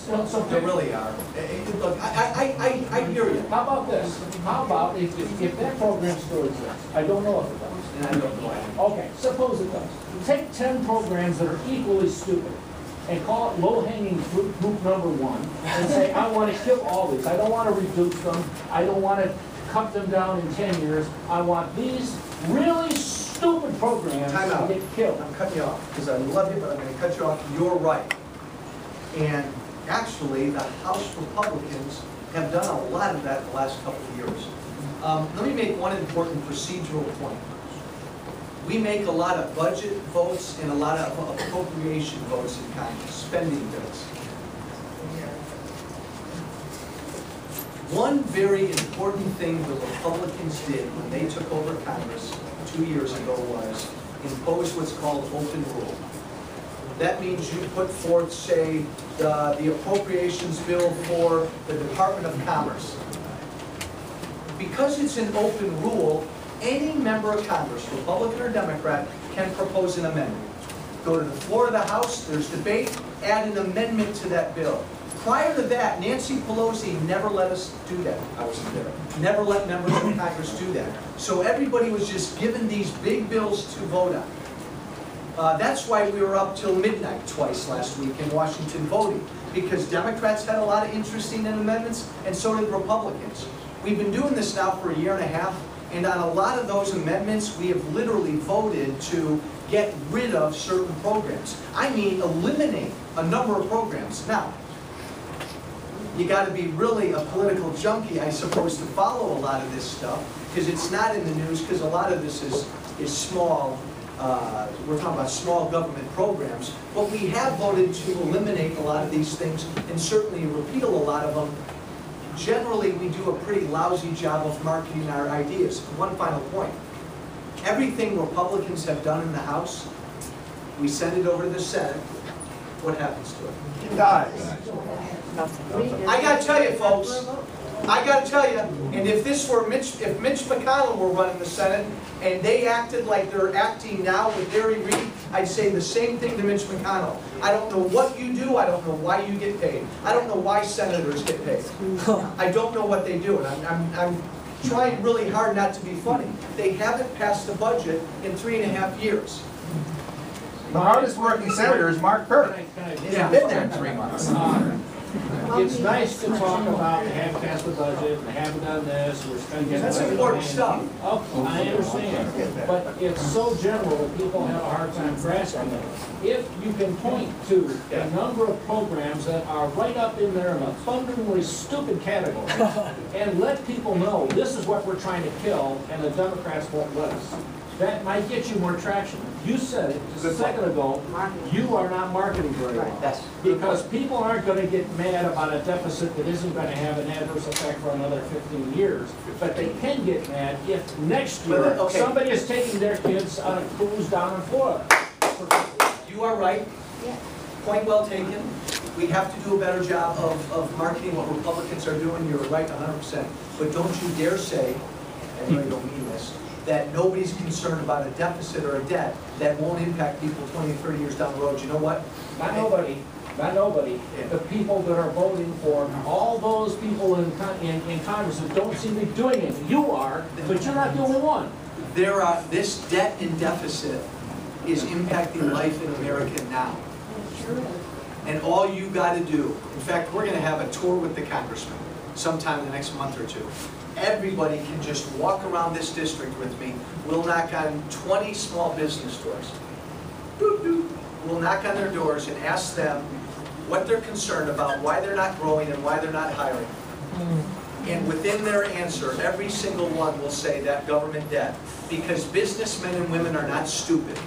They really are. Look, I hear you. How about this? How about if that program still exists? I don't know if it does. And I don't know. Okay, suppose it does. Take 10 programs that are equally stupid and call it low-hanging fruit group number 1 and say, I want to kill all these. I don't want to reduce them. I don't want to cut them down in 10 years. I want these really stupid programs to get killed. I'm cutting you off because I love you, but I'm going to cut you off. You're right. And actually, the House Republicans have done a lot of that in the last couple of years. Let me make one important procedural point. We make a lot of budget votes and a lot of appropriation votes in Congress, spending bills. One very important thing the Republicans did when they took over Congress 2 years ago was impose what's called open rule. That means you put forth, say, the appropriations bill for the Department of Commerce. Because it's an open rule, any member of Congress, Republican or Democrat, can propose an amendment. Go to the floor of the House, there's debate, add an amendment to that bill. Prior to that, Nancy Pelosi never let us do that. I wasn't there. Never let members of Congress do that. So everybody was just given these big bills to vote on. That's why we were up till midnight twice last week in Washington voting, because Democrats had a lot of interesting amendments, and so did Republicans. We've been doing this now for 1.5 years, and on a lot of those amendments, we have literally voted to get rid of certain programs. I mean, eliminate a number of programs. Now, you got to be really a political junkie, I suppose, to follow a lot of this stuff, because it's not in the news, because a lot of this is small. We're talking about small government programs, but we have voted to eliminate a lot of these things and certainly repeal a lot of them. Generally, we do a pretty lousy job of marketing our ideas. One final point. Everything Republicans have done in the House, we send it over to the Senate. What happens to it? It dies. I got to tell you, folks. I got to tell you, and if this were if Mitch McConnell were running the Senate and they acted like they're acting now with Harry Reid, I'd say the same thing to Mitch McConnell. I don't know what you do. I don't know why you get paid. I don't know why senators get paid. I don't know what they do, and I'm trying really hard not to be funny. They haven't passed a budget in 3.5 years. The hardest working senator is Mark Kirk. He's been there in 3 months. It's nice to talk about they haven't passed the budget, they haven't done this, we're spending. That's important stuff. Oh, I understand, but it's so general that people have a hard time grasping it. If you can point to a number of programs that are right up in there in a thunderingly stupid category, and let people know this is what we're trying to kill, and the Democrats won't let us, that might get you more traction. You said it just a second ago, you are not marketing very well. Yes. Because people aren't going to get mad about a deficit that isn't going to have an adverse effect for another 15 years. But they can get mad if next year somebody is taking their kids on a cruise down in Florida. You are right. Point well taken. We have to do a better job of marketing what Republicans are doing. You're right 100%. But don't you dare say, I know you don't mean this, that nobody's concerned about a deficit or a debt that won't impact people 20 or 30 years down the road. You know what? Not nobody. Not nobody. The people that are voting for all those people in Congress that don't seem to be doing it. You are, but you're not the only one. This debt and deficit is impacting life in America now. And all you got to do, in fact, we're going to have a tour with the congressman sometime in the next month or two. Everybody can just walk around this district with me. We'll knock on 20 small business doors. Doop, doop. We'll knock on their doors and ask them what they're concerned about, why they're not growing, and why they're not hiring. And within their answer, every single one will say that government debt. Because businessmen and women are not stupid.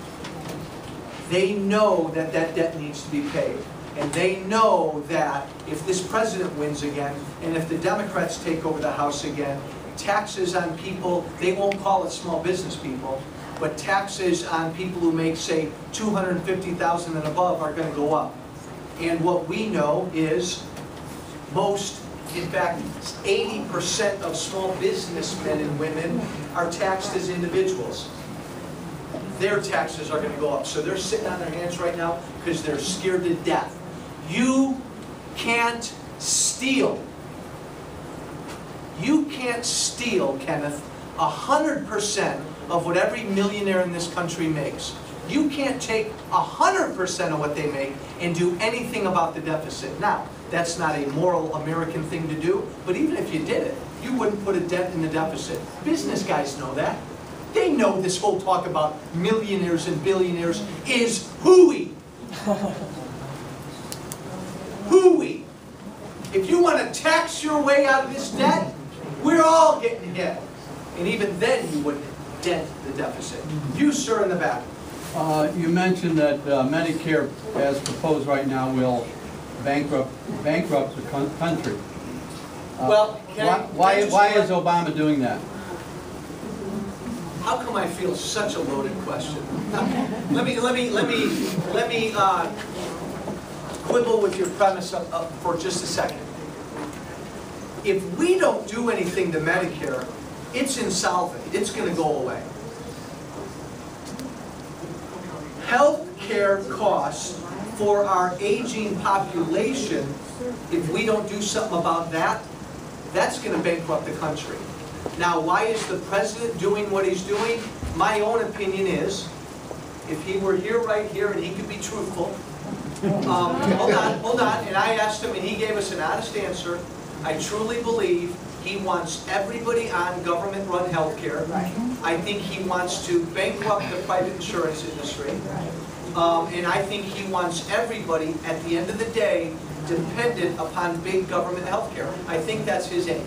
They know that that debt needs to be paid. And they know that if this president wins again, and if the Democrats take over the House again, taxes on people, they won't call it small business people, but taxes on people who make, say, $250,000 and above are going to go up. And what we know is most, in fact, 80% of small businessmen and women are taxed as individuals. Their taxes are going to go up. So they're sitting on their hands right now because they're scared to death. You can't steal. You can't steal, Kenneth, 100% of what every millionaire in this country makes. You can't take 100% of what they make and do anything about the deficit. Now, that's not a moral American thing to do, but even if you did it, you wouldn't put a dent in the deficit. Business guys know that. They know this whole talk about millionaires and billionaires is hooey. Hooey. If you want to tax your way out of this debt, we're all getting hit. And even then you wouldn't dent the deficit. You, sir, in the back. You mentioned that Medicare, as proposed right now, will bankrupt the country. Well, why is Obama doing that? How come I feel such a loaded question? Let me quibble with your premise up for just a second. If we don't do anything to Medicare, it's insolvent. It's going to go away. Health care costs for our aging population, if we don't do something about that, that's going to bankrupt the country. Now, why is the president doing what he's doing? My own opinion is, if he were here right here and he could be truthful, hold on, and I asked him and he gave us an honest answer. I truly believe he wants everybody on government-run health care. I think he wants to bankrupt the private insurance industry. And I think he wants everybody, at the end of the day, dependent upon big government health care. I think that's his aim.